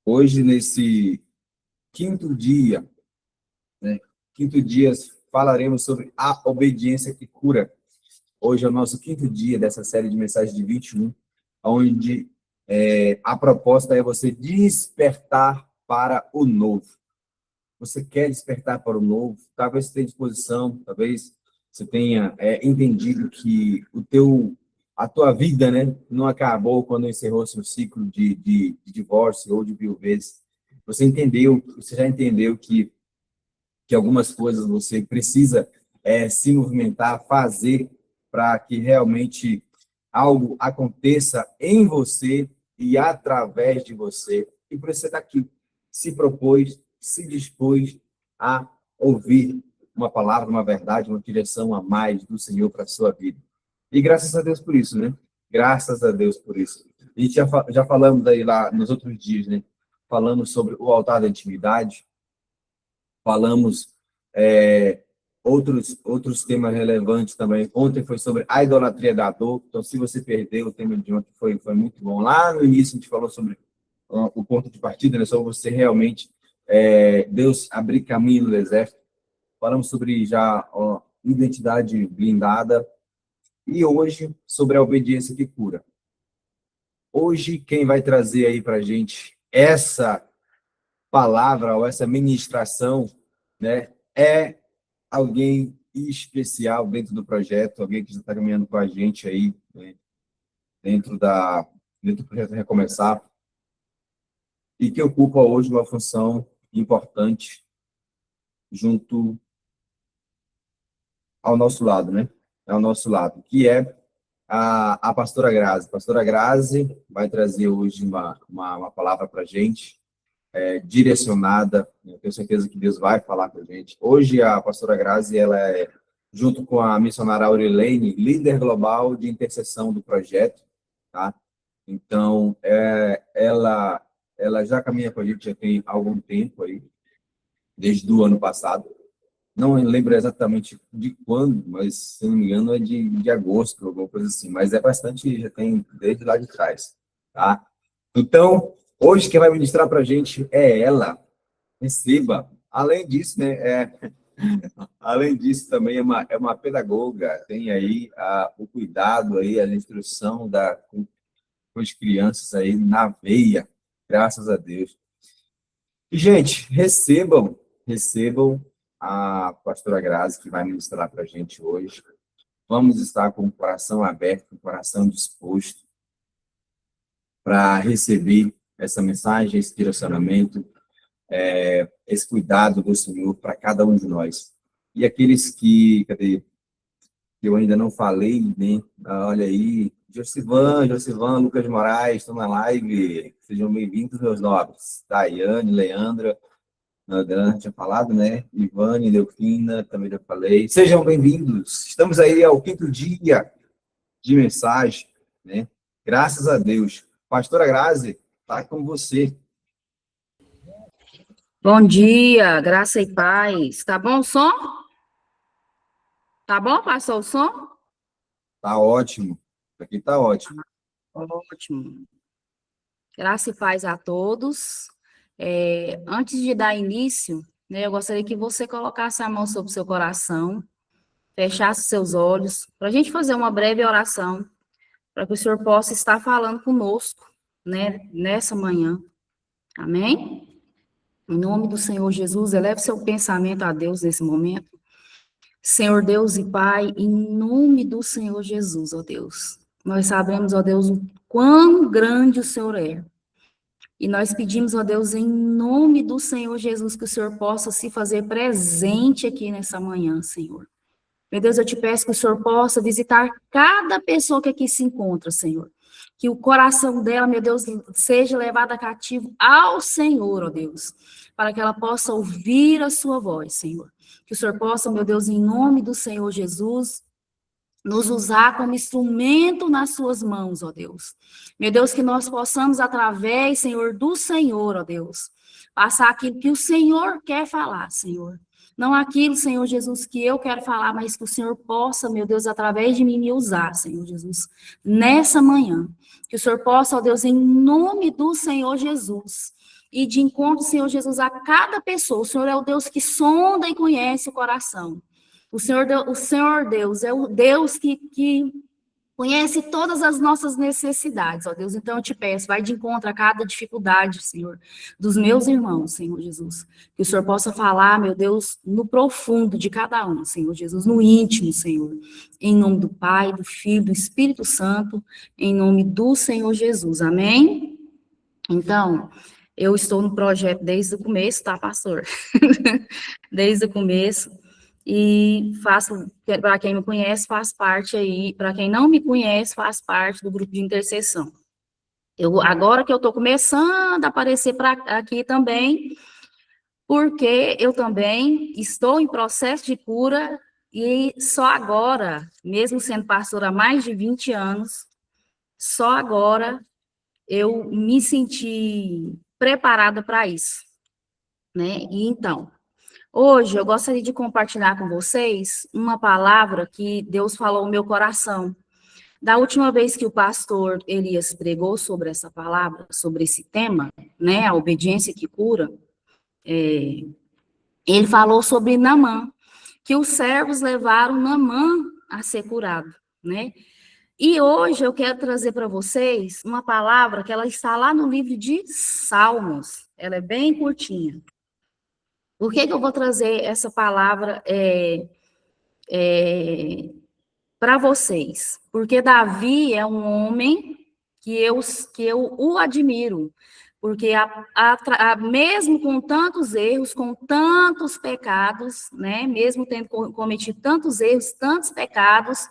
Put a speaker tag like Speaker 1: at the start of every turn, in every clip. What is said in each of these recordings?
Speaker 1: Hoje, nesse quinto dia, né? Quinto dia, falaremos sobre a obediência que cura. Hoje é o nosso quinto dia dessa série de mensagens de 21, onde a proposta é você despertar para o novo. Você quer despertar para o novo? Talvez você tenha disposição, talvez você tenha entendido que a tua vida, né, não acabou quando encerrou seu ciclo de divórcio ou de viuvez. Você já entendeu que algumas coisas você precisa se movimentar, fazer para que realmente algo aconteça em você e através de você. E por isso você está aqui, se propôs, se dispôs a ouvir uma palavra, uma verdade, uma direção a mais do Senhor para a sua vida. E graças a Deus por isso, né? Graças a Deus por isso. A gente já falamos aí lá nos outros dias, né? Falamos sobre o altar da intimidade, falamos outros temas relevantes também. Ontem foi sobre a idolatria da dor. Então, se você perdeu, o tema de ontem foi muito bom. Lá no início, a gente falou sobre o ponto de partida, né? Sobre você realmente, Deus abrir caminho no deserto. Falamos sobre já identidade blindada. E hoje, sobre a obediência que cura. Hoje, quem vai trazer aí para a gente essa palavra ou essa ministração, né, é alguém especial dentro do projeto, alguém que já está caminhando com a gente aí, né, dentro do projeto Recomeçar, e que ocupa hoje uma função importante junto ao nosso lado, né? Ao nosso lado, que é a pastora Grazi. A pastora Grazi vai trazer hoje uma palavra para a gente, direcionada. Eu tenho certeza que Deus vai falar com a gente. Hoje, a pastora Grazi, ela é, junto com a missionária Aurilene, líder global de intercessão do projeto, tá? Então, ela já caminha com a gente já tem algum tempo aí, desde o ano passado. Não lembro exatamente de quando, mas, se não me engano, é de agosto, alguma coisa assim. Mas é bastante, já tem desde lá de trás, tá? Então, hoje quem vai ministrar para a gente é ela. Receba. Além disso, né, além disso, também é uma pedagoga, tem aí o cuidado, aí, a instrução com as crianças aí na veia, graças a Deus. E, gente, recebam a pastora Grazi, que vai ministrar para a gente hoje. Vamos estar com o coração aberto, com o coração disposto para receber essa mensagem, esse direcionamento, esse cuidado do Senhor para cada um de nós. E aqueles que eu ainda não falei, né? Olha aí, Josivan, Lucas Moraes, estão na live. Sejam bem-vindos, meus nobres. Daiane, Leandra, Adriana tinha falado, né? Ivane, Delfina, também já falei. Sejam bem-vindos. Estamos aí ao quinto dia de mensagem, né? Graças a Deus. Pastora Grazi, está com você.
Speaker 2: Bom dia, graça e paz. Tá bom o som? Tá bom? Passou o som?
Speaker 1: Tá ótimo. Aqui tá ótimo.
Speaker 2: Ótimo. Graça e paz a todos. Antes de dar início, né, eu gostaria que você colocasse a mão sobre o seu coração, fechasse seus olhos, para a gente fazer uma breve oração, para que o Senhor possa estar falando conosco, né, nessa manhã. Amém? Em nome do Senhor Jesus, eleve seu pensamento a Deus nesse momento. Senhor Deus e Pai, em nome do Senhor Jesus, ó Deus, nós sabemos, ó Deus, o quão grande o Senhor é. E nós pedimos, ó Deus, em nome do Senhor Jesus, que o Senhor possa se fazer presente aqui nessa manhã, Senhor. Meu Deus, eu te peço que o Senhor possa visitar cada pessoa que aqui se encontra, Senhor. Que o coração dela, meu Deus, seja levado cativo ao Senhor, ó Deus, para que ela possa ouvir a sua voz, Senhor. Que o Senhor possa, meu Deus, em nome do Senhor Jesus, nos usar como instrumento nas suas mãos, ó Deus. Meu Deus, que nós possamos, através, Senhor, do Senhor, ó Deus, passar aquilo que o Senhor quer falar, Senhor. Não aquilo, Senhor Jesus, que eu quero falar, mas que o Senhor possa, meu Deus, através de mim me usar, Senhor Jesus, nessa manhã. Que o Senhor possa, ó Deus, em nome do Senhor Jesus, e de encontro, Senhor Jesus, a cada pessoa. O Senhor é o Deus que sonda e conhece o coração. O Senhor Deus é o Deus que conhece todas as nossas necessidades, ó Deus. Então eu te peço, vai de encontro a cada dificuldade, Senhor, dos meus irmãos, Senhor Jesus. Que o Senhor possa falar, meu Deus, no profundo de cada um, Senhor Jesus, no íntimo, Senhor. Em nome do Pai, do Filho, do Espírito Santo, em nome do Senhor Jesus. Amém? Então, eu estou no projeto desde o começo, tá, pastor? Desde o começo. E faço, para quem me conhece, faz parte aí, para quem não me conhece, faz parte do grupo de intercessão. Agora que eu estou começando a aparecer aqui também, porque eu também estou em processo de cura e só agora, mesmo sendo pastora há mais de 20 anos, só agora eu me senti preparada para isso, né? E então, hoje eu gostaria de compartilhar com vocês uma palavra que Deus falou no meu coração. Da última vez que o pastor Elias pregou sobre essa palavra, sobre esse tema, né, a obediência que cura, ele falou sobre Naamã, que os servos levaram Naamã a ser curado, né? E hoje eu quero trazer para vocês uma palavra que ela está lá no livro de Salmos. Ela é bem curtinha. Por que eu vou trazer essa palavra para vocês? Porque Davi é um homem que eu o admiro, porque mesmo com tantos erros, com tantos pecados, né, mesmo tendo cometido tantos erros, tantos pecados,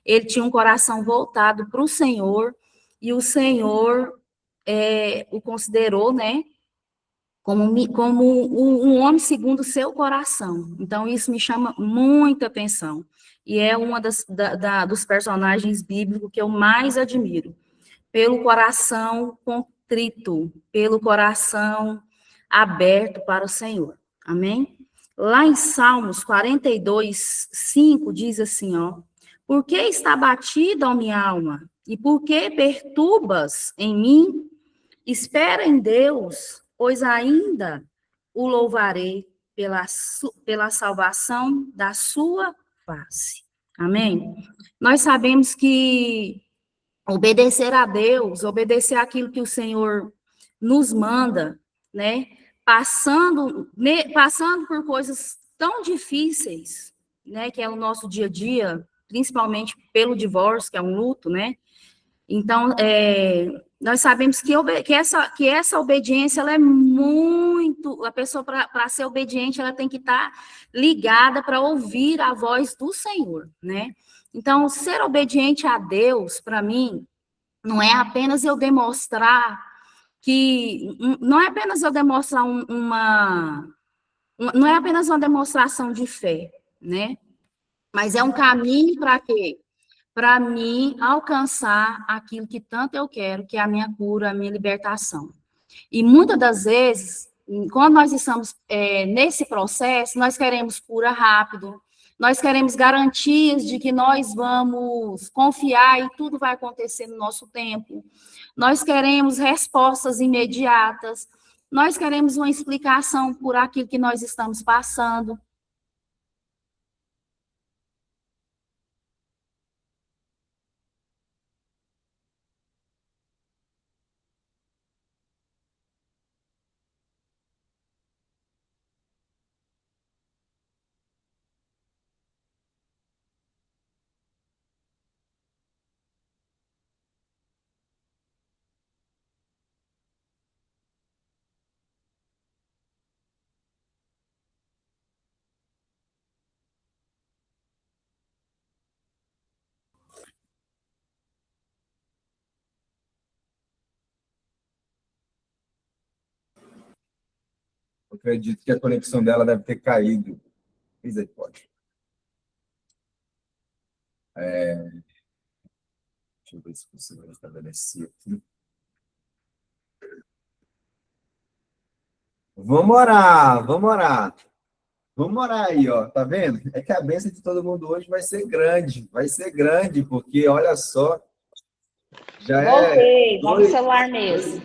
Speaker 2: ele tinha um coração voltado para o Senhor, e o Senhor o considerou, né, como um homem segundo o seu coração. Então, isso me chama muita atenção. E é uma dos personagens bíblicos que eu mais admiro. Pelo coração contrito, pelo coração aberto para o Senhor. Amém? Lá em Salmos 42, 5, diz assim, ó. Por que está batida, ó minha alma? E por que perturbas em mim? Espera em Deus, pois ainda o louvarei pela salvação da sua face. Amém? Nós sabemos que obedecer a Deus, obedecer aquilo que o Senhor nos manda, né? Passando por coisas tão difíceis, né? Que é o nosso dia a dia, principalmente pelo divórcio, que é um luto, né? Então, nós sabemos que essa obediência, ela é muito... A pessoa, para ser obediente, ela tem que estar ligada para ouvir a voz do Senhor, né? Então, ser obediente a Deus, para mim, não é apenas eu demonstrar não é apenas eu demonstrar não é apenas uma demonstração de fé, né? Mas é um caminho para quê? Para mim alcançar aquilo que tanto eu quero, que é a minha cura, a minha libertação. E muitas das vezes, quando nós estamos nesse processo, nós queremos cura rápido, nós queremos garantias de que nós vamos confiar e tudo vai acontecer no nosso tempo. Nós queremos respostas imediatas, nós queremos uma explicação por aquilo que nós estamos passando.
Speaker 1: Eu acredito que a conexão dela deve ter caído. Misericórdia. Deixa eu ver se consigo restabelecer aqui. Vamos orar, vamos orar. Vamos orar aí, ó. Tá vendo? É que a bênção de todo mundo hoje vai ser grande, porque olha só, já
Speaker 3: Voltei, vamos no
Speaker 1: dois,
Speaker 3: celular mesmo.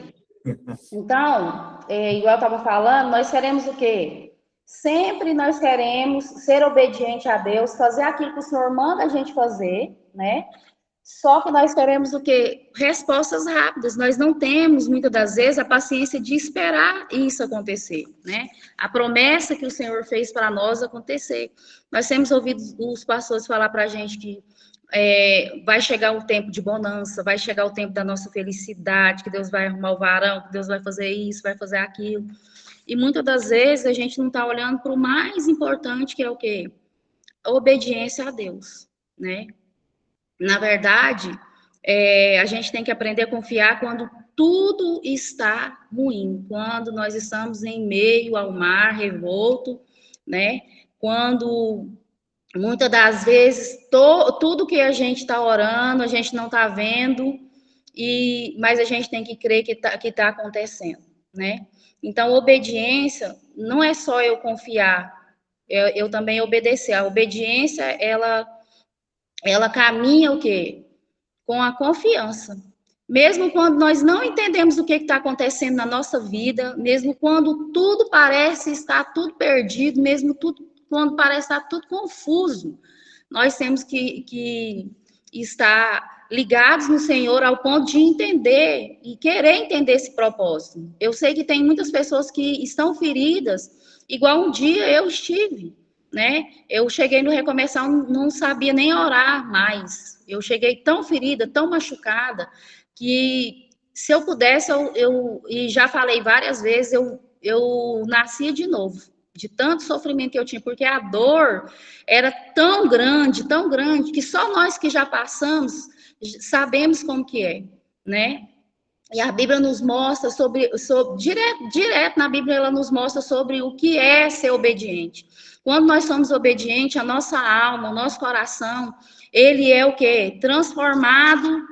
Speaker 2: Então, igual eu estava falando, nós queremos o quê? Sempre nós queremos ser obediente a Deus, fazer aquilo que o Senhor manda a gente fazer, né? Só que nós queremos o quê? Respostas rápidas. Nós não temos, muitas das vezes, a paciência de esperar isso acontecer, né? A promessa que o Senhor fez para nós acontecer. Nós temos ouvido os pastores falar para a gente que vai chegar o tempo de bonança, vai chegar o tempo da nossa felicidade, que Deus vai arrumar o varão, que Deus vai fazer isso, vai fazer aquilo. E muitas das vezes a gente não está olhando para o mais importante, que é o quê? A obediência a Deus, né? Na verdade, a gente tem que aprender a confiar quando tudo está ruim, quando nós estamos em meio ao mar revolto, né? Quando muitas das vezes tudo que a gente está orando, a gente não está vendo, mas a gente tem que crer que tá acontecendo, né? Então, obediência não é só eu confiar, eu também obedecer. A obediência, ela caminha o quê? Com a confiança. Mesmo quando nós não entendemos o que está acontecendo na nossa vida, mesmo quando tudo parece estar tudo perdido, mesmo quando parece estar tudo confuso, nós temos que estar ligados no Senhor ao ponto de entender e querer entender esse propósito. Eu sei que tem muitas pessoas que estão feridas, igual um dia eu estive, né? Eu cheguei no Recomeçar, não sabia nem orar mais. Eu cheguei tão ferida, tão machucada, que se eu pudesse, e já falei várias vezes, eu nascia de novo, de tanto sofrimento que eu tinha, porque a dor era tão grande, que só nós que já passamos sabemos como que é, né? E a Bíblia nos mostra direto na Bíblia ela nos mostra sobre o que é ser obediente. Quando nós somos obedientes, a nossa alma, o nosso coração, ele é o quê? Transformado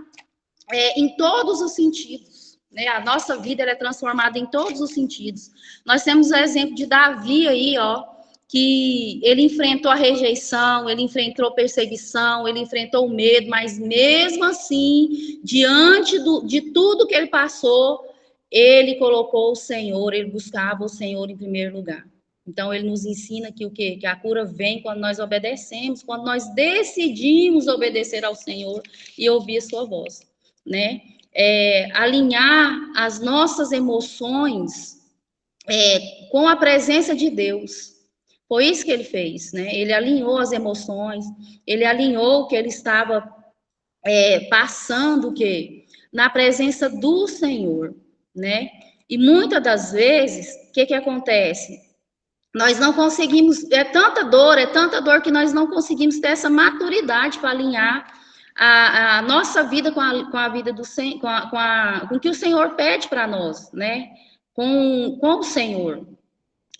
Speaker 2: em todos os sentidos. Né? A nossa vida é transformada em todos os sentidos. Nós temos o exemplo de Davi aí, ó, que ele enfrentou a rejeição, ele enfrentou perseguição, ele enfrentou o medo, mas mesmo assim, diante de tudo que ele passou, ele colocou o Senhor, ele buscava o Senhor em primeiro lugar. Então, ele nos ensina que o quê? Que a cura vem quando nós obedecemos, quando nós decidimos obedecer ao Senhor e ouvir a sua voz, né? Alinhar as nossas emoções com a presença de Deus. Foi isso que ele fez, né? Ele alinhou as emoções, ele alinhou o que ele estava passando, o quê? Na presença do Senhor, né? E muitas das vezes, o que acontece? Nós não conseguimos, é tanta dor que nós não conseguimos ter essa maturidade para alinhar a nossa vida com a vida do Senhor, com o que o Senhor pede para nós, né? Com o Senhor.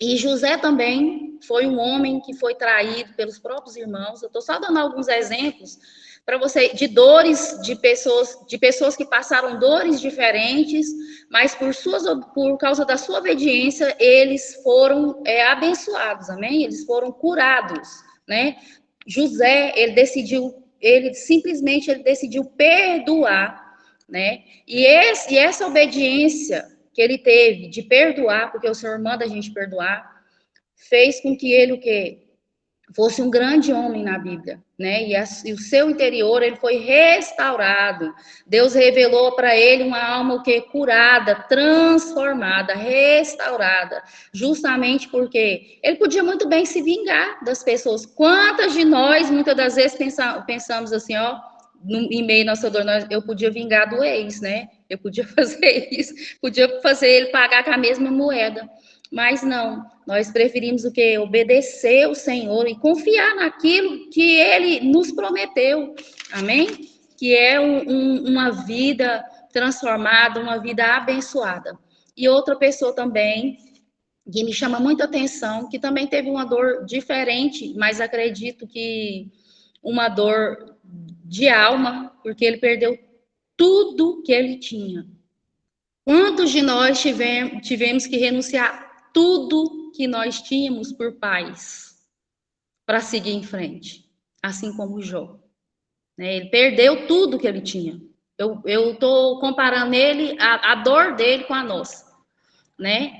Speaker 2: E José também foi um homem que foi traído pelos próprios irmãos. Eu estou só dando alguns exemplos para você de dores de pessoas que passaram dores diferentes, mas por causa da sua obediência, eles foram abençoados, amém? Eles foram curados, né? José, ele simplesmente decidiu perdoar, né? E essa obediência que ele teve de perdoar, porque o Senhor manda a gente perdoar, fez com que ele o quê? Fosse um grande homem na Bíblia, né? E o seu interior ele foi restaurado. Deus revelou para ele uma alma o quê? Curada, transformada, restaurada, justamente porque ele podia muito bem se vingar das pessoas. Quantas de nós muitas das vezes pensamos assim, ó, em meio à nossa dor, eu podia vingar do ex, né? Eu podia fazer isso, podia fazer ele pagar com a mesma moeda. Mas não, nós preferimos o quê? Obedecer o Senhor e confiar naquilo que Ele nos prometeu, amém? Que é uma vida transformada, uma vida abençoada. E outra pessoa também, que me chama muita atenção, que também teve uma dor diferente, mas acredito que uma dor de alma, porque ele perdeu tudo que ele tinha. Quantos de nós tivemos que renunciar tudo que nós tínhamos por paz para seguir em frente, assim como Jó, né? Ele perdeu tudo que ele tinha, Eu estou comparando ele, a dor dele com a nossa, né?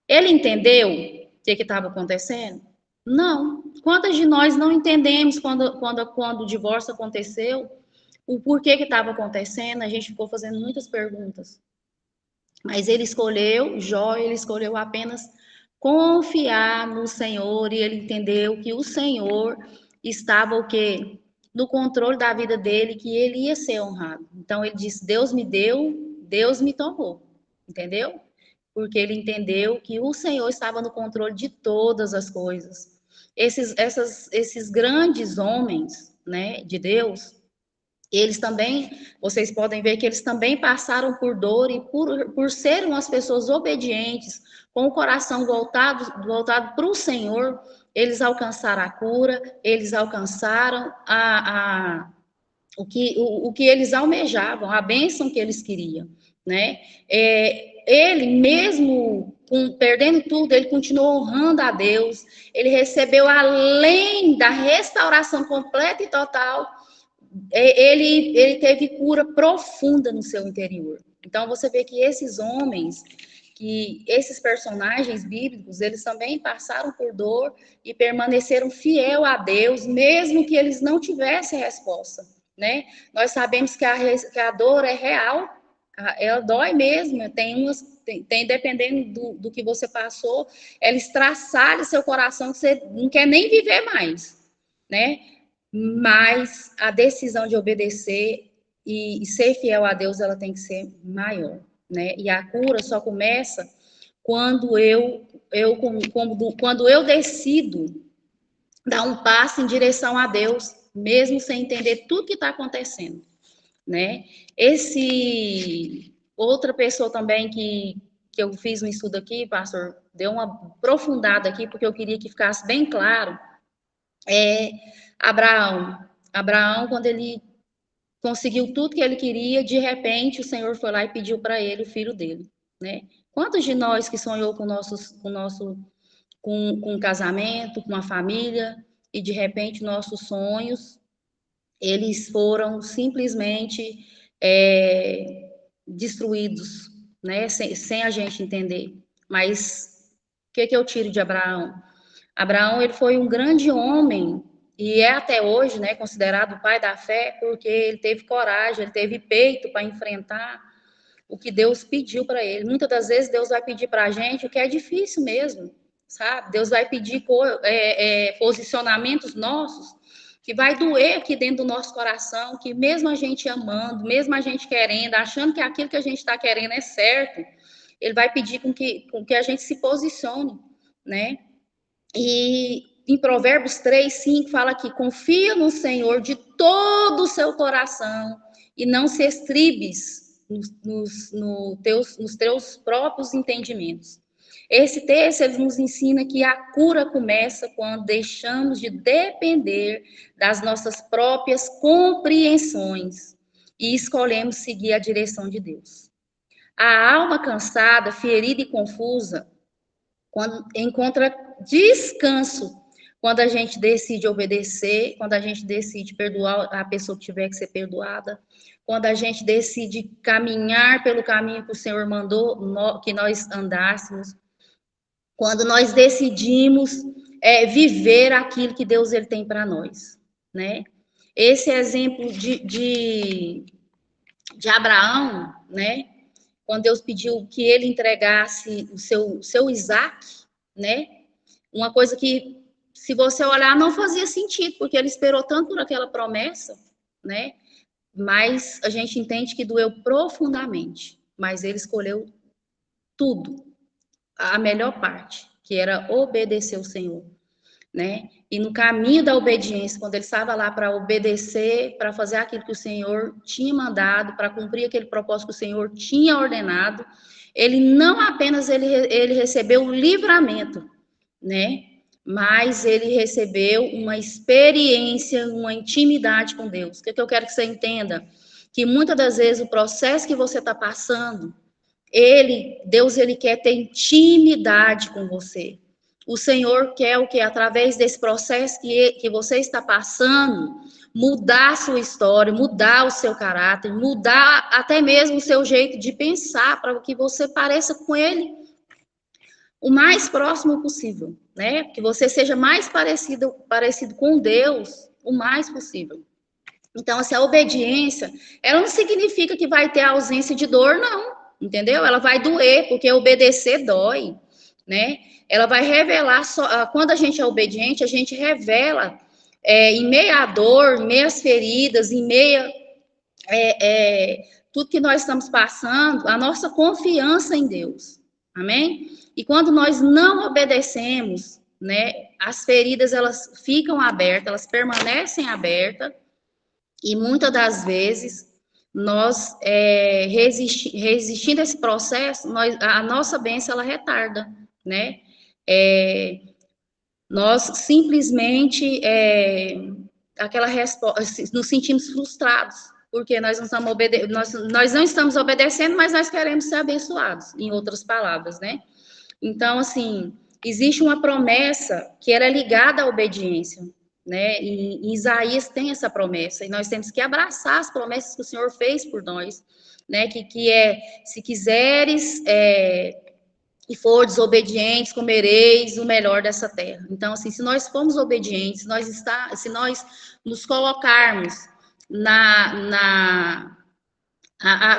Speaker 2: Ele entendeu o que estava acontecendo? Não. Quantas de nós não entendemos quando o divórcio aconteceu, o porquê que estava acontecendo? A gente ficou fazendo muitas perguntas. Mas ele escolheu, Jó, ele escolheu apenas confiar no Senhor e ele entendeu que o Senhor estava o quê? No controle da vida dele, que ele ia ser honrado. Então ele disse: Deus me deu, Deus me tomou. Entendeu? Porque ele entendeu que o Senhor estava no controle de todas as coisas. Esses grandes homens, né, de Deus, eles também, vocês podem ver que eles também passaram por dor e por serem umas pessoas obedientes, com o coração voltado para o Senhor, eles alcançaram a cura, eles alcançaram o que eles almejavam, a bênção que eles queriam, né? Ele mesmo perdendo tudo, ele continuou honrando a Deus, ele recebeu além da restauração completa e total, ele teve cura profunda no seu interior. Então, você vê que esses homens, que esses personagens bíblicos, eles também passaram por dor e permaneceram fiel a Deus, mesmo que eles não tivessem resposta, né? Nós sabemos que a dor é real, ela dói mesmo, tem dependendo do que você passou, ela estraçalha seu coração, que você não quer nem viver mais, né? Mas a decisão de obedecer e ser fiel a Deus, ela tem que ser maior, né? E a cura só começa quando quando eu decido dar um passo em direção a Deus, mesmo sem entender tudo que está acontecendo, né? Outra pessoa também que eu fiz um estudo aqui, pastor, deu uma aprofundada aqui, porque eu queria que ficasse bem claro, é Abraão. Abraão, quando ele conseguiu tudo que ele queria, de repente o Senhor foi lá e pediu para ele o filho dele, né? Quantos de nós que sonhou com um casamento, com uma família, e de repente nossos sonhos, eles foram simplesmente destruídos, né? Sem a gente entender. Mas o que eu tiro de Abraão? Abraão, ele foi um grande homem e é até hoje, né, considerado o pai da fé, porque ele teve coragem, ele teve peito para enfrentar o que Deus pediu para ele. Muitas das vezes Deus vai pedir para a gente o que é difícil mesmo, sabe? Deus vai pedir posicionamentos nossos que vai doer aqui dentro do nosso coração, que mesmo a gente amando, mesmo a gente querendo, achando que aquilo que a gente está querendo é certo, ele vai pedir com que a gente se posicione, né? E em Provérbios 3:5 fala que confia no Senhor de todo o seu coração e não se estribes nos teus próprios entendimentos. Esse texto ele nos ensina que a cura começa quando deixamos de depender das nossas próprias compreensões e escolhemos seguir a direção de Deus. A alma cansada, ferida e confusa, quando encontra descanso quando a gente decide obedecer, quando a gente decide perdoar a pessoa que tiver que ser perdoada, quando a gente decide caminhar pelo caminho que o Senhor mandou que nós andássemos, quando nós decidimos viver aquilo que Deus ele tem para nós, né? Esse exemplo de Abraão, né? Quando Deus pediu que ele entregasse o seu Isaac, né? Uma coisa que, se você olhar, não fazia sentido, porque ele esperou tanto por aquela promessa, né? Mas a gente entende que doeu profundamente. Mas ele escolheu tudo, a melhor parte, que era obedecer o Senhor, né? E no caminho da obediência, quando ele estava lá para obedecer, para fazer aquilo que o Senhor tinha mandado, para cumprir aquele propósito que o Senhor tinha ordenado, ele não apenas ele recebeu o livramento, né? Mas ele recebeu uma experiência, uma intimidade com Deus. O que eu quero que você entenda? Que muitas das vezes o processo que você está passando, Deus ele quer ter intimidade com você. O Senhor quer o que? Através desse processo que você está passando, mudar a sua história, mudar o seu caráter, mudar até mesmo o seu jeito de pensar, para que você pareça com ele o mais próximo possível, né? Que você seja mais parecido com Deus o mais possível. Então, assim, a obediência, ela não significa que vai ter ausência de dor, não, entendeu? Ela vai doer, porque obedecer dói, né? Ela vai revelar, quando a gente é obediente, a gente revela, em meio à dor, em meio às feridas, em meio tudo que nós estamos passando, a nossa confiança em Deus, amém? E quando nós não obedecemos, né, as feridas, elas ficam abertas, elas permanecem abertas, e muitas das vezes, nós, resistindo a esse processo, a nossa bênção, ela retarda, né? Nós simplesmente, aquela resposta, nos sentimos frustrados, porque nós não estamos obedecendo, mas nós queremos ser abençoados, em outras palavras, né? Então, assim, existe uma promessa que ela é ligada à obediência, né? E Isaías tem essa promessa, e nós temos que abraçar as promessas que o Senhor fez por nós, né? Que é, se quiseres e for desobedientes, comereis o melhor dessa terra. Então, assim, se nós formos obedientes, se nós nos colocarmos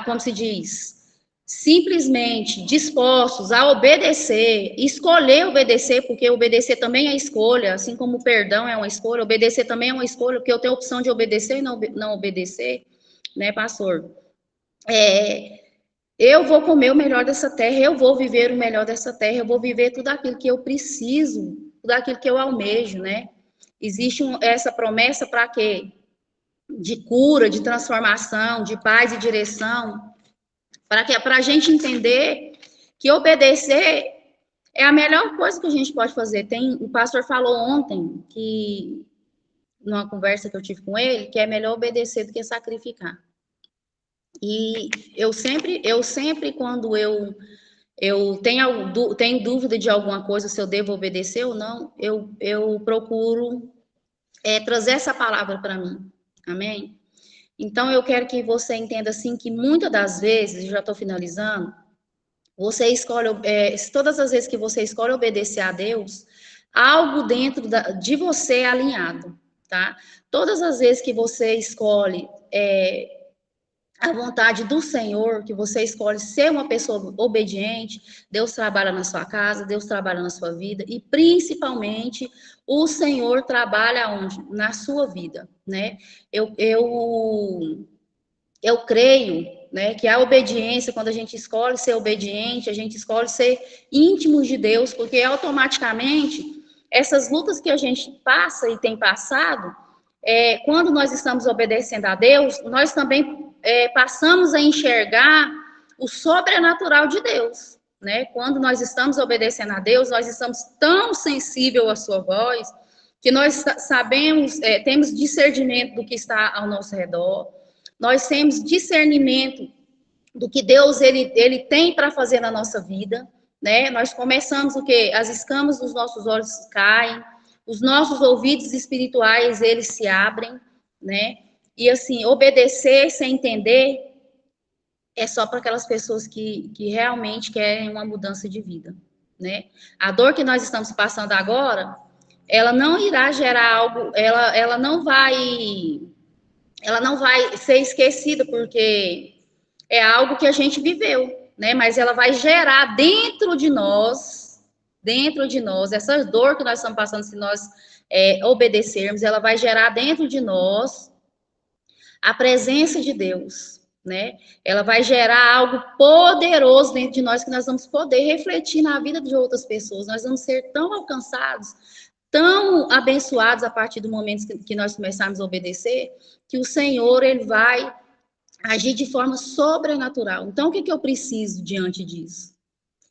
Speaker 2: como se diz, simplesmente dispostos a obedecer, escolher obedecer, porque obedecer também é escolha, assim como o perdão é uma escolha, obedecer também é uma escolha, porque eu tenho a opção de obedecer e não obedecer, né, pastor? Eu vou comer o melhor dessa terra, eu vou viver o melhor dessa terra, eu vou viver tudo aquilo que eu preciso, tudo aquilo que eu almejo, né? Existe essa promessa para quê? De cura, de transformação, de paz e direção, para a gente entender que obedecer é a melhor coisa que a gente pode fazer. O pastor falou ontem, que numa conversa que eu tive com ele, que é melhor obedecer do que sacrificar. E eu sempre quando eu tenho dúvida de alguma coisa, se eu devo obedecer ou não, eu procuro trazer essa palavra para mim. Amém? Então, eu quero que você entenda assim que muitas das vezes, já estou finalizando, você escolhe, todas as vezes que você escolhe obedecer a Deus, algo dentro de você é alinhado, tá? Todas as vezes que você escolhe a vontade do Senhor, que você escolhe ser uma pessoa obediente, Deus trabalha na sua casa, Deus trabalha na sua vida, e principalmente o Senhor trabalha onde? Na sua vida, né? Eu creio, né, que a obediência, quando a gente escolhe ser obediente, a gente escolhe ser íntimo de Deus, porque automaticamente essas lutas que a gente passa e tem passado, quando nós estamos obedecendo a Deus, nós também passamos a enxergar o sobrenatural de Deus, né? Quando nós estamos obedecendo a Deus, nós estamos tão sensível à sua voz, que nós sabemos, temos discernimento do que está ao nosso redor, nós temos discernimento do que Deus ele tem para fazer na nossa vida, né? Nós começamos o quê? As escamas dos nossos olhos caem, os nossos ouvidos espirituais eles se abrem, né? E assim, obedecer sem entender é só para aquelas pessoas que realmente querem uma mudança de vida, né? A dor que nós estamos passando agora, ela não irá gerar algo, ela não vai ser esquecida, porque é algo que a gente viveu, né? Mas ela vai gerar dentro de nós, essa dor que nós estamos passando, se nós obedecermos, ela vai gerar dentro de nós a presença de Deus, né? Ela vai gerar algo poderoso dentro de nós, que nós vamos poder refletir na vida de outras pessoas, nós vamos ser tão alcançados, tão abençoados a partir do momento que nós começarmos a obedecer, que o Senhor, ele vai agir de forma sobrenatural. Então, o que eu preciso diante disso?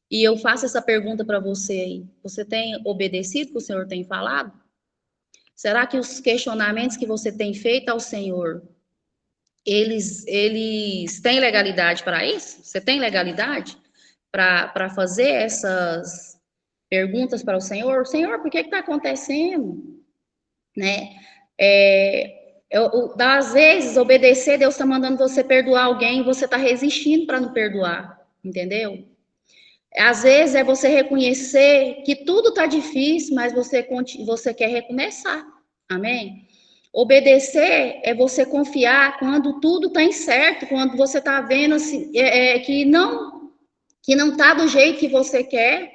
Speaker 2: E eu faço essa pergunta para você aí. Você tem obedecido o que o Senhor tem falado? Será que os questionamentos que você tem feito ao Senhor, eles têm legalidade para isso? Você tem legalidade para fazer essas perguntas para o Senhor? Senhor, por que está acontecendo? Né? Às vezes, obedecer, Deus está mandando você perdoar alguém e você está resistindo para não perdoar, entendeu? Às vezes é você reconhecer que tudo está difícil, mas você quer recomeçar, amém? Obedecer é você confiar quando tudo está incerto, quando você está vendo assim, que não está do jeito que você quer,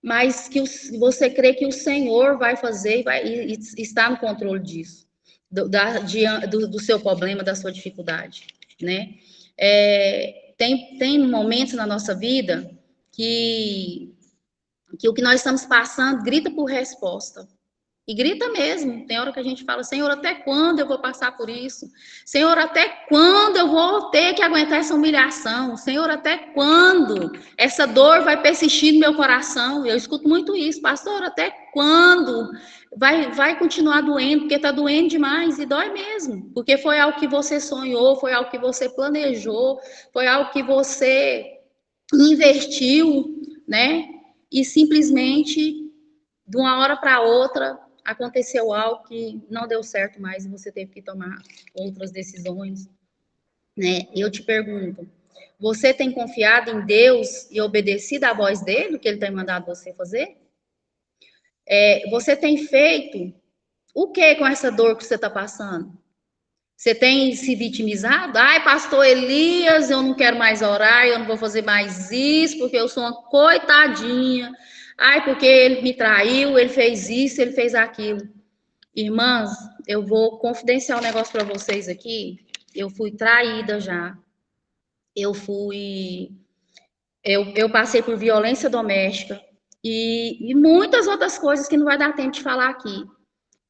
Speaker 2: mas que você crê que o Senhor vai fazer e está no controle disso, do seu problema, da sua dificuldade, né? Tem momentos na nossa vida que o que nós estamos passando grita por resposta. E grita mesmo. Tem hora que a gente fala, Senhor, até quando eu vou passar por isso? Senhor, até quando eu vou ter que aguentar essa humilhação? Senhor, até quando essa dor vai persistir no meu coração? Eu escuto muito isso, pastor, até quando vai continuar doendo? Porque está doendo demais e dói mesmo. Porque foi algo que você sonhou, foi algo que você planejou, foi algo que você investiu, né? E simplesmente, de uma hora para outra, aconteceu algo que não deu certo mais e você teve que tomar outras decisões, né? Eu te pergunto, você tem confiado em Deus e obedecido à voz dele, o que ele tem mandado você fazer? Você tem feito o que com essa dor que você está passando? Você tem se vitimizado? Ai, pastor Elias, eu não quero mais orar, eu não vou fazer mais isso, porque eu sou uma coitadinha. Ai, porque ele me traiu, ele fez isso, ele fez aquilo. Irmãs, eu vou confidenciar um negócio para vocês aqui. Eu fui traída já. Eu fui. Eu passei por violência doméstica e muitas outras coisas que não vai dar tempo de falar aqui.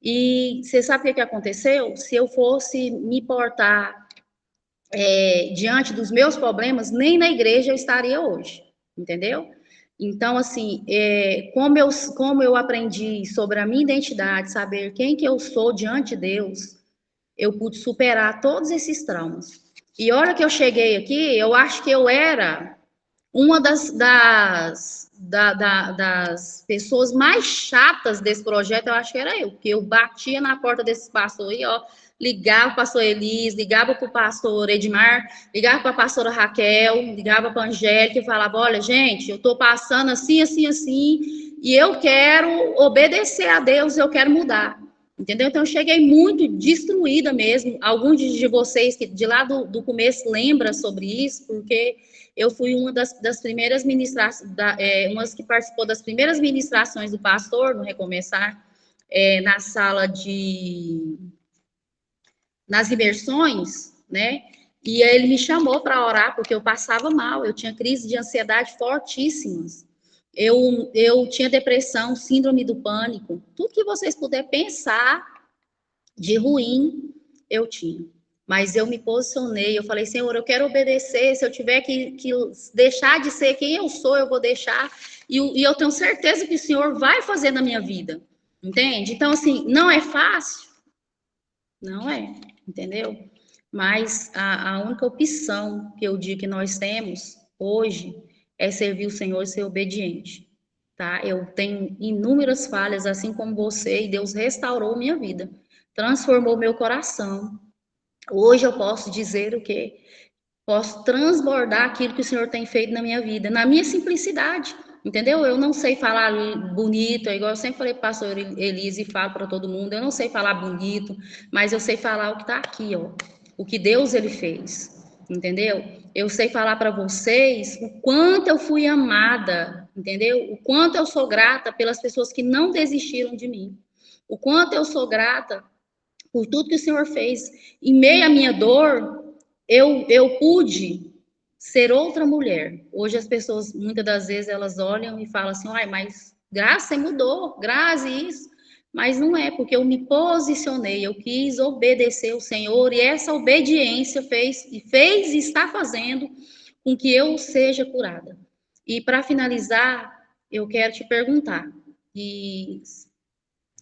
Speaker 2: E você sabe o que aconteceu? Se eu fosse me portar diante dos meus problemas, nem na igreja eu estaria hoje, entendeu? Então, assim, como eu aprendi sobre a minha identidade, saber quem que eu sou diante de Deus, eu pude superar todos esses traumas. E a hora que eu cheguei aqui, eu acho que eu era uma das pessoas mais chatas desse projeto, eu acho que era eu, porque eu batia na porta desse pastor aí, ó, ligava para o pastor Elis, ligava para o pastor Edmar, ligava para a pastora Raquel, ligava para a Angélica e falava, olha, gente, eu estou passando assim, assim, assim, e eu quero obedecer a Deus, eu quero mudar. Entendeu? Então, eu cheguei muito destruída mesmo. Alguns de vocês que de lá do começo lembram sobre isso, porque eu fui uma das primeiras ministrações, uma que participou das primeiras ministrações do pastor no Recomeçar, na sala nas imersões, né? E ele me chamou para orar, porque eu passava mal, eu tinha crise de ansiedade fortíssimas. Eu tinha depressão, síndrome do pânico, tudo que vocês puderem pensar de ruim, eu tinha. Mas eu me posicionei, eu falei, Senhor, eu quero obedecer, se eu tiver que deixar de ser quem eu sou, eu vou deixar, e eu tenho certeza que o Senhor vai fazer na minha vida, entende? Então, assim, não é fácil? Não é, entendeu? Mas a única opção que eu digo que nós temos hoje é servir o Senhor e ser obediente, tá? Eu tenho inúmeras falhas, assim como você, e Deus restaurou minha vida, transformou meu coração. Hoje eu posso dizer o quê? Posso transbordar aquilo que o Senhor tem feito na minha vida, na minha simplicidade, entendeu? Eu não sei falar bonito, é igual eu sempre falei para o pastor Elise e falo para todo mundo, eu não sei falar bonito, mas eu sei falar o que está aqui, ó, o que Deus ele fez, entendeu? Eu sei falar para vocês o quanto eu fui amada, entendeu? O quanto eu sou grata pelas pessoas que não desistiram de mim, o quanto eu sou grata por tudo que o Senhor fez. Em meio à minha dor, eu pude ser outra mulher. Hoje as pessoas, muitas das vezes, elas olham e falam assim, ai, mas Graça, você mudou, Graça, isso. Mas não é, porque eu me posicionei, eu quis obedecer o Senhor, e essa obediência fez e está fazendo com que eu seja curada. E para finalizar, eu quero te perguntar, e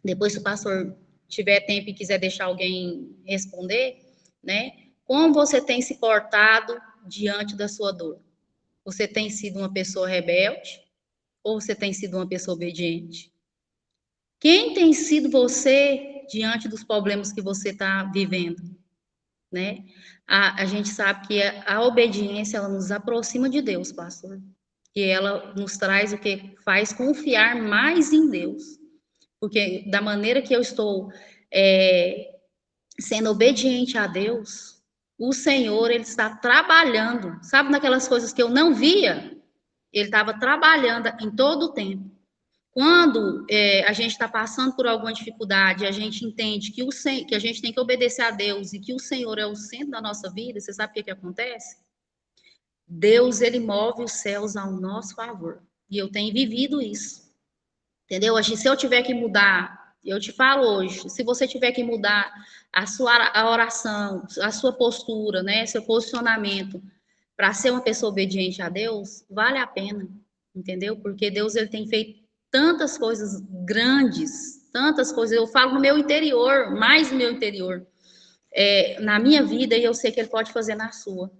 Speaker 2: depois se o pastor tiver tempo e quiser deixar alguém responder, né? Como você tem se portado diante da sua dor? Você tem sido uma pessoa rebelde ou você tem sido uma pessoa obediente? Quem tem sido você
Speaker 3: diante dos problemas que você está vivendo, né? A gente sabe que a obediência, ela nos aproxima de Deus, pastor. E ela nos traz o que faz confiar mais em Deus. Porque da maneira que eu estou sendo obediente a Deus, o Senhor, ele está trabalhando. Sabe naquelas coisas que eu não via? Ele estava trabalhando em todo o tempo. Quando a gente está passando por alguma dificuldade, a gente entende que a gente tem que obedecer a Deus e que o Senhor é o centro da nossa vida, você sabe o que acontece? Deus, ele move os céus ao nosso favor. E eu tenho vivido isso. Entendeu? Se eu tiver que mudar, eu te falo hoje, se você tiver que mudar a oração, a sua postura, né, seu posicionamento, para ser uma pessoa obediente a Deus, vale a pena, entendeu? Porque Deus, ele tem feito tantas coisas grandes, tantas coisas, eu falo no meu interior, mais no meu interior, na minha vida, e eu sei que ele pode fazer na sua.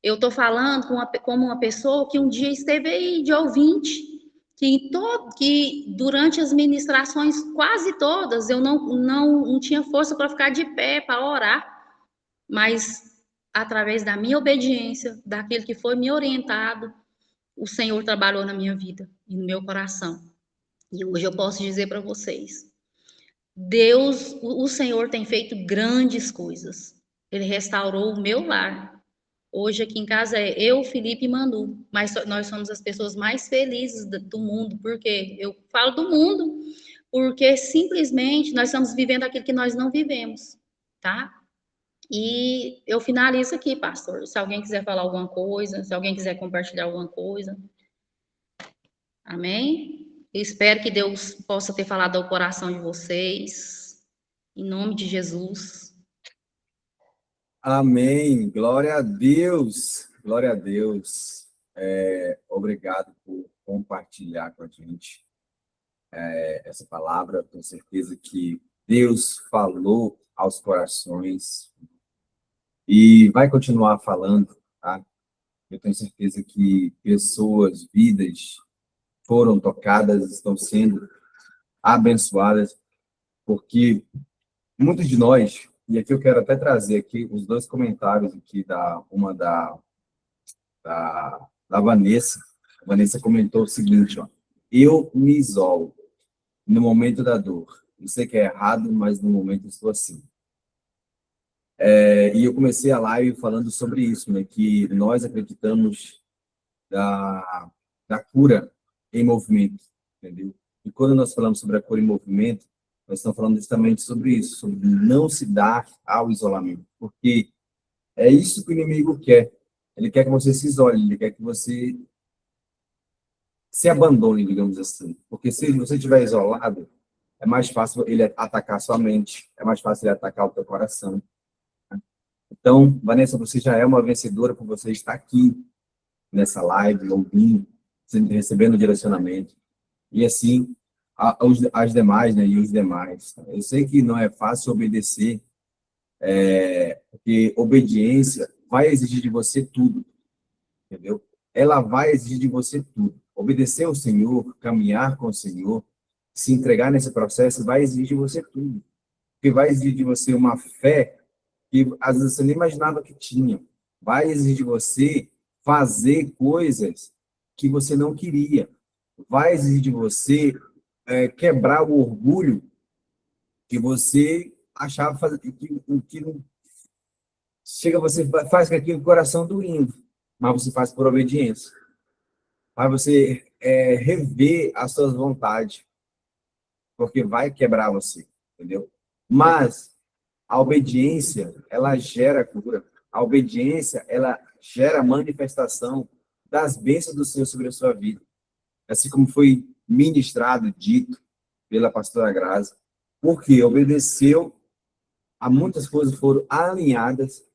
Speaker 3: Eu estou falando como uma pessoa que um dia esteve aí de ouvinte, que durante as ministrações quase todas eu não tinha força para ficar de pé, para orar, mas através da minha obediência, daquilo que foi me orientado, o Senhor trabalhou na minha vida e no meu coração. E hoje eu posso dizer para vocês, Deus, o Senhor tem feito grandes coisas. Ele restaurou o meu lar. Hoje aqui em casa é eu, Felipe e Manu, mas nós somos as pessoas mais felizes do mundo, porque eu falo do mundo, porque simplesmente nós estamos vivendo aquilo que nós não vivemos, tá? E eu finalizo aqui, pastor. Se alguém quiser falar alguma coisa, se alguém quiser compartilhar alguma coisa. Amém? Eu espero que Deus possa ter falado ao coração de vocês. Em nome de Jesus.
Speaker 1: Amém. Glória a Deus. Glória a Deus. Obrigado por compartilhar com a gente essa palavra. Tenho certeza que Deus falou aos corações e vai continuar falando, tá? Eu tenho certeza que pessoas, vidas foram tocadas, estão sendo abençoadas, porque muitos de nós, e aqui eu quero até trazer aqui os dois comentários aqui da Vanessa. A Vanessa comentou o seguinte, ó: eu me isolo no momento da dor. Eu sei que é errado, mas no momento eu estou assim. E eu comecei a live falando sobre isso, né? Que nós acreditamos da cura em movimento, entendeu? E quando nós falamos sobre a cura em movimento, nós estamos falando justamente sobre isso, sobre não se dar ao isolamento, porque é isso que o inimigo quer. Ele quer que você se isole, ele quer que você se abandone, digamos assim. Porque se você estiver isolado, é mais fácil ele atacar sua mente, é mais fácil ele atacar o teu coração. Então, Vanessa, você já é uma vencedora por você estar aqui nessa live, ouvindo, recebendo direcionamento. E assim, as demais, né, e os demais. Eu sei que não é fácil obedecer, porque obediência vai exigir de você tudo, entendeu? Ela vai exigir de você tudo. Obedecer ao Senhor, caminhar com o Senhor, se entregar nesse processo, vai exigir de você tudo. Porque vai exigir de você uma fé que às vezes você nem imaginava que tinha. Vai exigir de você fazer coisas que você não queria. Vai exigir de você quebrar o orgulho que você achava que não chega, você faz com aquilo, coração doendo, mas você faz por obediência. Vai você rever as suas vontades, porque vai quebrar você, entendeu? Mas a obediência, ela gera cura. A obediência, ela gera manifestação das bênçãos do Senhor sobre a sua vida. Assim como foi ministrado, dito pela pastora Grazi, porque obedeceu, a muitas coisas foram alinhadas,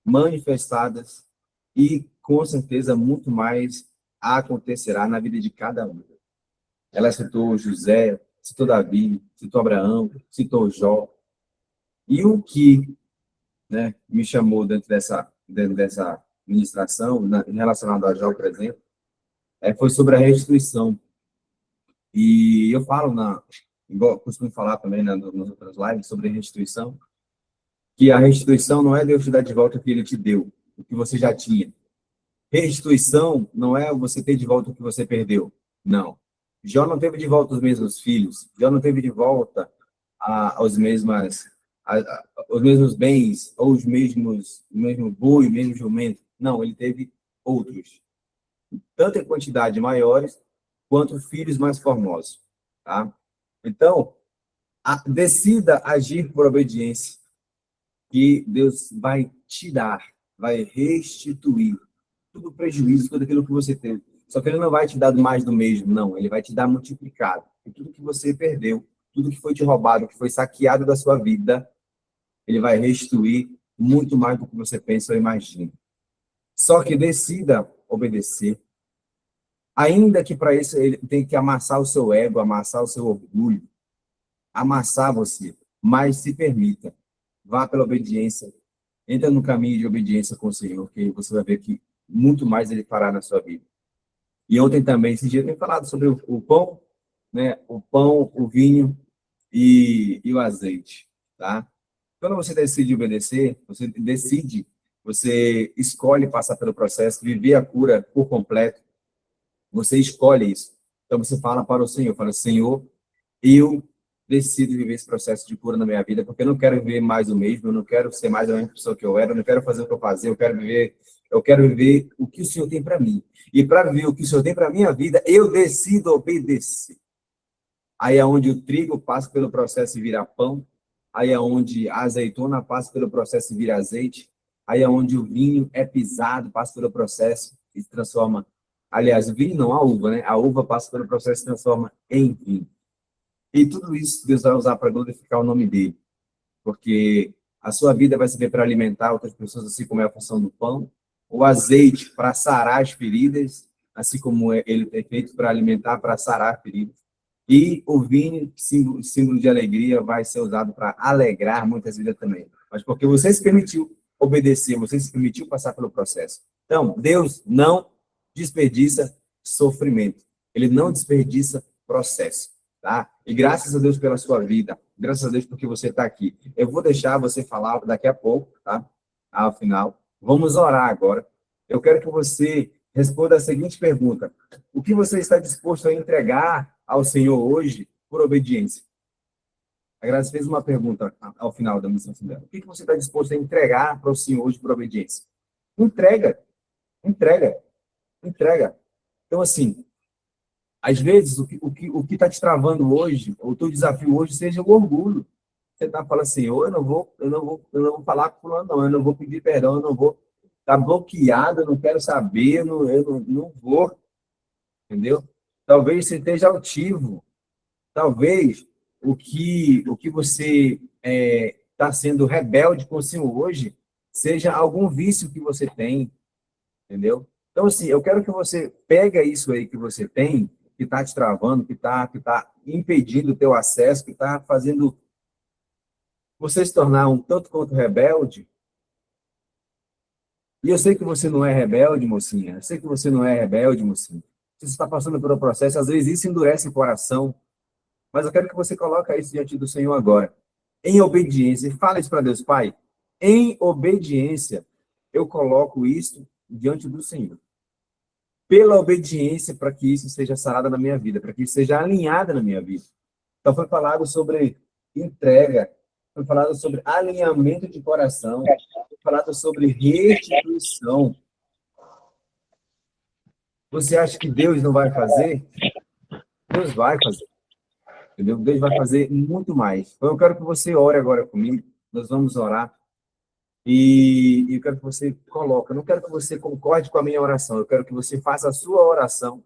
Speaker 1: manifestadas, e com certeza muito mais acontecerá na vida de cada um. Ela citou José, citou Davi, citou Abraão, citou Jó. E o que, né, me chamou dentro dessa ministração, relacionado a Jó, por exemplo, foi sobre a restituição. E eu falo igual eu costumo falar também, né, nas outras lives, sobre restituição, que a restituição não é Deus te dar de volta o que ele te deu, o que você já tinha. Restituição não é você ter de volta o que você perdeu. Não. Jó não teve de volta os mesmos filhos. Jó não teve de volta os mesmos bens, ou o mesmo boi, o mesmo jumento. Não, ele teve outros. Tanto em quantidade maiores, quanto filhos mais formosos. Tá? Então, decida agir por obediência, que Deus vai te dar, vai restituir todo o prejuízo, tudo aquilo que você teve. Só que ele não vai te dar mais do mesmo, não. Ele vai te dar multiplicado. E tudo que você perdeu, tudo que foi te roubado, que foi saqueado da sua vida, ele vai restituir muito mais do que você pensa ou imagina. Só que decida obedecer. Ainda que para isso ele tem que amassar o seu ego, amassar o seu orgulho, amassar você. Mas se permita. Vá pela obediência. Entra no caminho de obediência com o Senhor, que você vai ver que muito mais ele fará na sua vida. E ontem também, esse dia, eu tenho falado sobre o pão, né? O pão, o vinho e o azeite, tá? Quando você decide obedecer, você escolhe passar pelo processo, viver a cura por completo, você escolhe isso. Então você fala para o Senhor, fala, Senhor, eu decido viver esse processo de cura na minha vida, porque eu não quero viver mais o mesmo, eu não quero ser mais a mesma pessoa que eu era, eu não quero fazer o que eu fazia, eu quero viver o que o Senhor tem para mim. E para viver o que o Senhor tem para minha vida, eu decido obedecer. Aí é onde o trigo passa pelo processo de virar pão, aí é onde a azeitona passa pelo processo de virar azeite, aí é onde o vinho é pisado, passa pelo processo e se transforma. Aliás, o vinho não, a uva, né? A uva passa pelo processo e se transforma em vinho. E tudo isso Deus vai usar para glorificar o nome dele. Porque a sua vida vai servir para alimentar outras pessoas, assim como é a função do pão. O azeite para sarar as feridas, assim como ele é feito para alimentar, para sarar feridas. E o vinho, símbolo de alegria, vai ser usado para alegrar muitas vidas também. Mas porque você se permitiu obedecer, você se permitiu passar pelo processo. Então, Deus não desperdiça sofrimento. Ele não desperdiça processo. Tá? E graças a Deus pela sua vida, graças a Deus porque você está aqui. Eu vou deixar você falar daqui a pouco, tá? Ao final. Vamos orar agora. Eu quero que você responda a seguinte pergunta: o que você está disposto a entregar ao Senhor hoje por obediência? A Graça fez uma pergunta ao final da missão dela. O que você está disposto a entregar para o Senhor hoje por obediência? Entrega. Entrega. Entrega. Então, assim, às vezes, o que está te travando hoje, o teu desafio hoje, seja o orgulho. Você está falando assim, eu não vou falar com fulano, não, eu não vou pedir perdão, eu não vou estar bloqueado, eu não quero saber, eu não vou, entendeu? Talvez você esteja altivo, talvez o que você está sendo rebelde com o Senhor hoje seja algum vício que você tem, entendeu? Então, assim, eu quero que você pegue isso aí que você tem, que está te travando, que está impedindo o teu acesso, que está fazendo você se tornar um tanto quanto rebelde. E eu sei que você não é rebelde, mocinha. Eu sei que você não é rebelde, mocinha. Você está passando pelo processo, às vezes isso endurece o coração. Mas eu quero que você coloque isso diante do Senhor agora. Em obediência. E fala isso para Deus, Pai. Em obediência, eu coloco isso diante do Senhor. Pela obediência, para que isso seja sarado na minha vida, para que isso seja alinhado na minha vida. Então, foi falado sobre entrega, foi falado sobre alinhamento de coração, foi falado sobre restituição. Você acha que Deus não vai fazer? Deus vai fazer. Entendeu? Deus vai fazer muito mais. Então, eu quero que você ore agora comigo. Nós vamos orar. E eu quero que você coloque. Eu não quero que você concorde com a minha oração. Eu quero que você faça a sua oração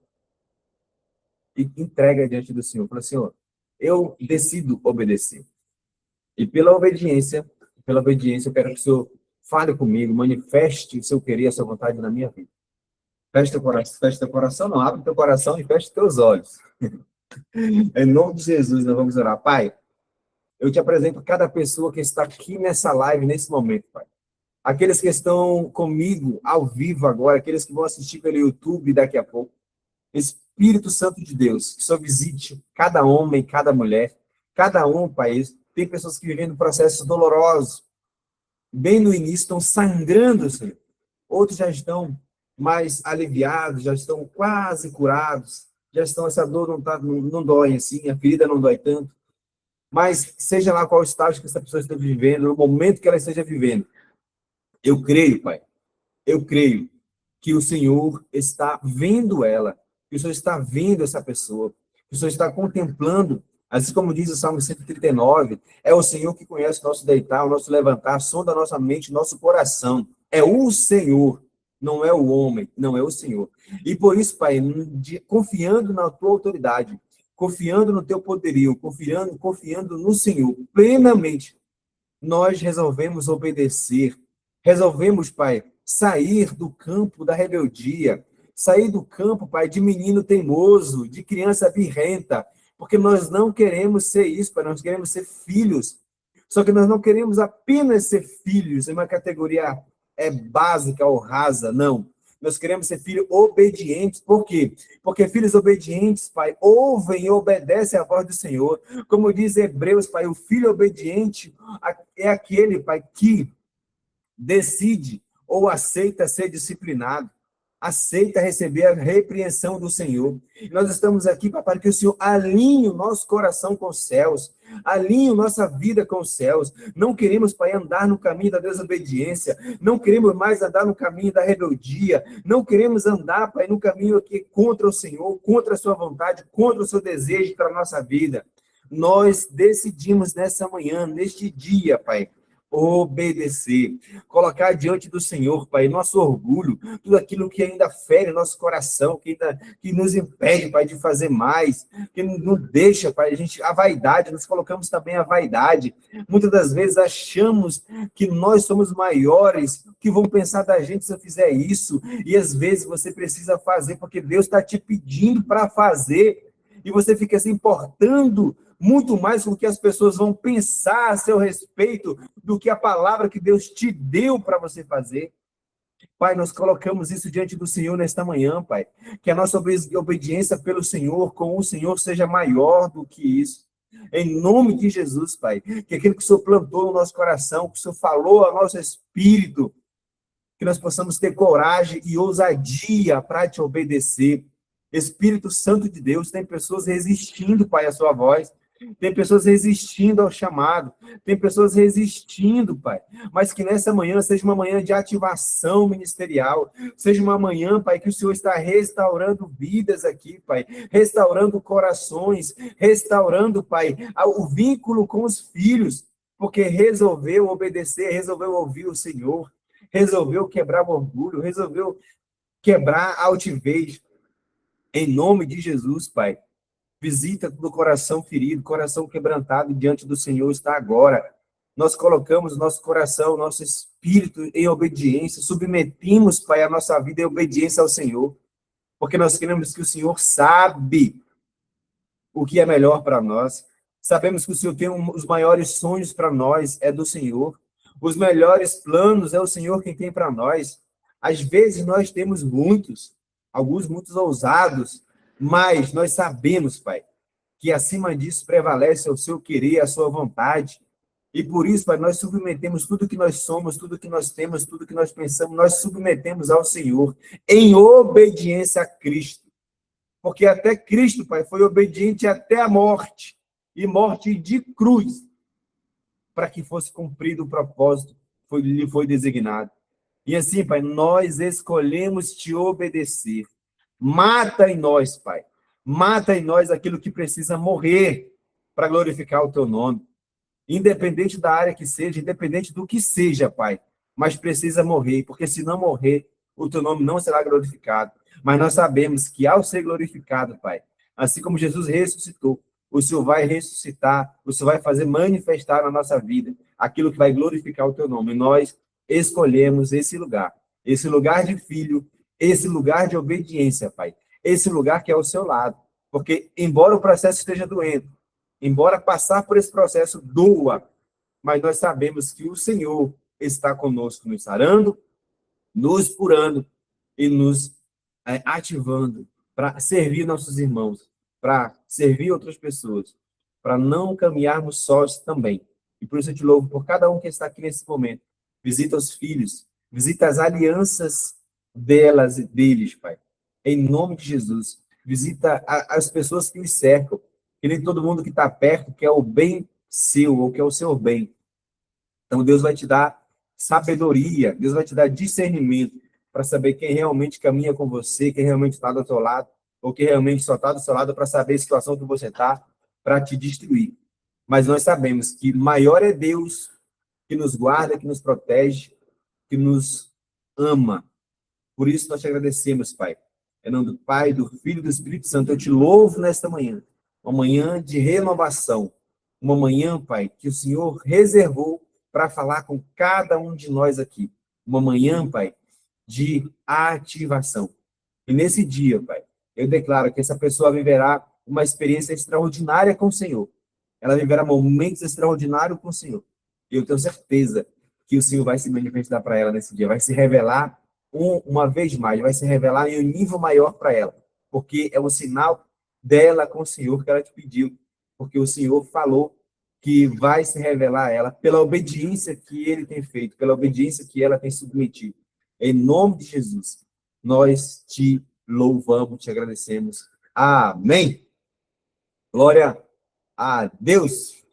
Speaker 1: e entregue diante do Senhor. Fala, Senhor, eu decido obedecer. E pela obediência, eu quero que o Senhor fale comigo, manifeste o seu querer, a sua vontade na minha vida. Feche teu coração, não. Abre teu coração e feche teus olhos. Em nome de Jesus, nós vamos orar. Pai, eu te apresento cada pessoa que está aqui nessa live, nesse momento, Pai. Aqueles que estão comigo ao vivo agora, aqueles que vão assistir pelo YouTube daqui a pouco. Espírito Santo de Deus, que só visite cada homem, cada mulher, Cada um, Pai, tem pessoas que vivem processos dolorosos, bem no início estão sangrando, Senhor. Outros já estão mais aliviados, já estão quase curados, já estão, essa dor não dói assim, a ferida não dói tanto. Mas seja lá qual estágio que essa pessoa esteja vivendo, no momento que ela esteja vivendo, eu creio, Pai, eu creio que o Senhor está vendo ela, que o Senhor está vendo essa pessoa, que o Senhor está contemplando, assim como diz o Salmo 139, é o Senhor que conhece o nosso deitar, o nosso levantar, sonda a nossa mente, nosso coração. É o Senhor, não é o homem, não é o Senhor. E por isso, Pai, confiando na tua autoridade, confiando no teu poderio, confiando no Senhor, plenamente, nós resolvemos obedecer. Resolvemos, Pai, sair do campo da rebeldia, sair do campo, Pai, de menino teimoso, de criança birrenta, porque nós não queremos ser isso, Pai, nós queremos ser filhos. Só que nós não queremos apenas ser filhos em uma categoria básica ou rasa, não. Nós queremos ser filhos obedientes. Por quê? Porque filhos obedientes, Pai, ouvem e obedecem à voz do Senhor. Como diz Hebreus, Pai, o filho obediente é aquele, Pai, que decide ou aceita ser disciplinado, aceita receber a repreensão do Senhor. E nós estamos aqui, Pai, para que o Senhor alinhe o nosso coração com os céus, alinhe nossa vida com os céus. Não queremos, Pai, andar no caminho da desobediência, não queremos mais andar no caminho da rebeldia, não queremos andar, Pai, no caminho aqui contra o Senhor, contra a sua vontade, contra o seu desejo para a nossa vida. Nós decidimos nessa manhã, neste dia, Pai, obedecer, colocar diante do Senhor, Pai, nosso orgulho, tudo aquilo que ainda fere nosso coração, que nos impede, Pai, de fazer mais, que não deixa, Pai, a vaidade, nós colocamos também a vaidade. Muitas das vezes achamos que nós somos maiores, que vão pensar da gente se eu fizer isso, e às vezes você precisa fazer, porque Deus está te pedindo para fazer, e você fica se importando muito mais com o que as pessoas vão pensar a seu respeito do que a palavra que Deus te deu para você fazer. Pai, nós colocamos isso diante do Senhor nesta manhã, Pai. Que a nossa obediência pelo Senhor, com o Senhor, seja maior do que isso. Em nome de Jesus, Pai. Que aquilo que o Senhor plantou no nosso coração, que o Senhor falou ao nosso espírito, que nós possamos ter coragem e ousadia para te obedecer. Espírito Santo de Deus, tem pessoas resistindo, Pai, à sua voz. Tem pessoas resistindo ao chamado, tem pessoas resistindo, Pai, mas que nessa manhã seja uma manhã de ativação ministerial, seja uma manhã, Pai, que o Senhor está restaurando vidas aqui, Pai, restaurando corações, restaurando, Pai, o vínculo com os filhos, porque resolveu obedecer, resolveu ouvir o Senhor, resolveu quebrar o orgulho, resolveu quebrar a altivez, em nome de Jesus, Pai. Visita todo coração ferido, coração quebrantado diante do Senhor está agora. Nós colocamos nosso coração, nosso espírito em obediência, submetemos, Pai, a nossa vida em obediência ao Senhor, porque nós queremos que o Senhor sabe o que é melhor para nós. Sabemos que o Senhor tem os maiores sonhos para nós, é do Senhor. Os melhores planos é o Senhor quem tem para nós. Às vezes nós temos muitos, alguns muitos ousados, mas nós sabemos, Pai, que acima disso prevalece o seu querer, a sua vontade. E por isso, Pai, nós submetemos tudo que nós somos, tudo que nós temos, tudo que nós pensamos, nós submetemos ao Senhor, em obediência a Cristo. Porque até Cristo, Pai, foi obediente até a morte, e morte de cruz, para que fosse cumprido o propósito que lhe foi designado. E assim, Pai, nós escolhemos te obedecer. Mata em nós, Pai. Mata em nós aquilo que precisa morrer para glorificar o teu nome. Independente da área que seja, independente do que seja, Pai. Mas precisa morrer, porque se não morrer, o teu nome não será glorificado. Mas nós sabemos que ao ser glorificado, Pai, assim como Jesus ressuscitou, o Senhor vai ressuscitar, o Senhor vai fazer manifestar na nossa vida aquilo que vai glorificar o teu nome. E nós escolhemos esse lugar de filho, esse lugar de obediência, Pai. Esse lugar que é ao seu lado. Porque, embora o processo esteja doendo, embora passar por esse processo doa, mas nós sabemos que o Senhor está conosco, nos sarando, nos curando e nos ativando para servir nossos irmãos, para servir outras pessoas. para não caminharmos sós também. E por isso eu te louvo por cada um que está aqui nesse momento. Visita os filhos, visita as alianças delas e deles, Pai. Em nome de Jesus. Visita as pessoas que lhe cercam. Que nem todo mundo que está perto quer o bem seu, ou quer o seu bem. Então Deus vai te dar sabedoria, Deus vai te dar discernimento para saber quem realmente caminha com você, quem realmente está do seu lado, ou quem realmente só está do seu lado para saber a situação que você está, para te destruir. Mas nós sabemos que maior é Deus que nos guarda, que nos protege, que nos ama. Por isso nós te agradecemos, Pai. Em nome do Pai, do Filho e do Espírito Santo, eu te louvo nesta manhã. Uma manhã de renovação. Uma manhã, Pai, que o Senhor reservou para falar com cada um de nós aqui. Uma manhã, Pai, de ativação. E nesse dia, Pai, eu declaro que essa pessoa viverá uma experiência extraordinária com o Senhor. Ela viverá momentos extraordinários com o Senhor. E eu tenho certeza que o Senhor vai se manifestar para ela nesse dia, vai se revelar uma vez mais, vai se revelar em um nível maior para ela, porque é o sinal dela com o Senhor que ela te pediu, porque o Senhor falou que vai se revelar a ela pela obediência que ele tem feito, pela obediência que ela tem submetido. Em nome de Jesus, nós te louvamos, te agradecemos. Amém. Glória a Deus.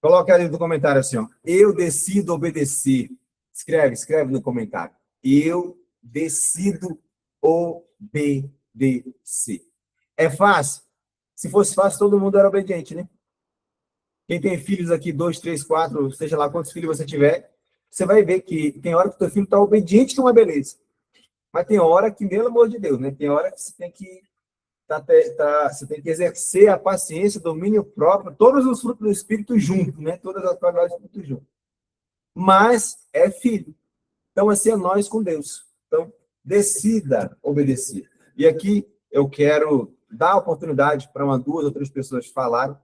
Speaker 1: Coloca ali no comentário assim, ó. Eu decido obedecer. Escreve no comentário. Eu decido obedecer. É fácil? Se fosse fácil, todo mundo era obediente, né? Quem tem filhos aqui, 2, 3, 4, seja lá quantos filhos você tiver, você vai ver que tem hora que o teu filho está obediente, que é uma beleza. Mas tem hora que, pelo amor de Deus, né? Tem hora que você tem que você tem que exercer a paciência, o domínio próprio, todos os frutos do Espírito juntos, né? Todas as qualidades do Espírito juntos. Mas é filho. Então, assim é nós com Deus. Então, decida obedecer. E aqui eu quero dar a oportunidade para uma, duas ou três pessoas falarem.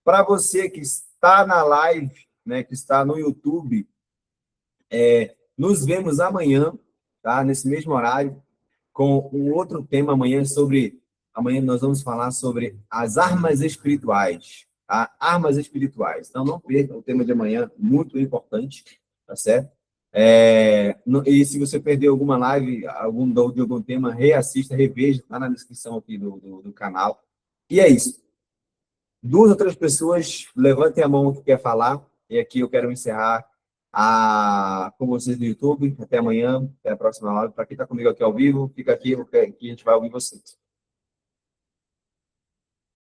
Speaker 1: Para você que está na live, né, que está no YouTube, nos vemos amanhã, tá? Nesse mesmo horário, com um outro tema amanhã sobre... Amanhã nós vamos falar sobre as armas espirituais, tá? Armas espirituais. Então, não perca o tema de amanhã, muito importante, tá certo? E se você perdeu alguma live, de algum tema, reassista, reveja, tá na descrição aqui do canal. E é isso. 2 ou 3 pessoas, levantem a mão que quer falar, e aqui eu quero encerrar com vocês no YouTube. Até amanhã, até a próxima live. Para quem está comigo aqui ao vivo, fica aqui, que a gente vai ouvir vocês.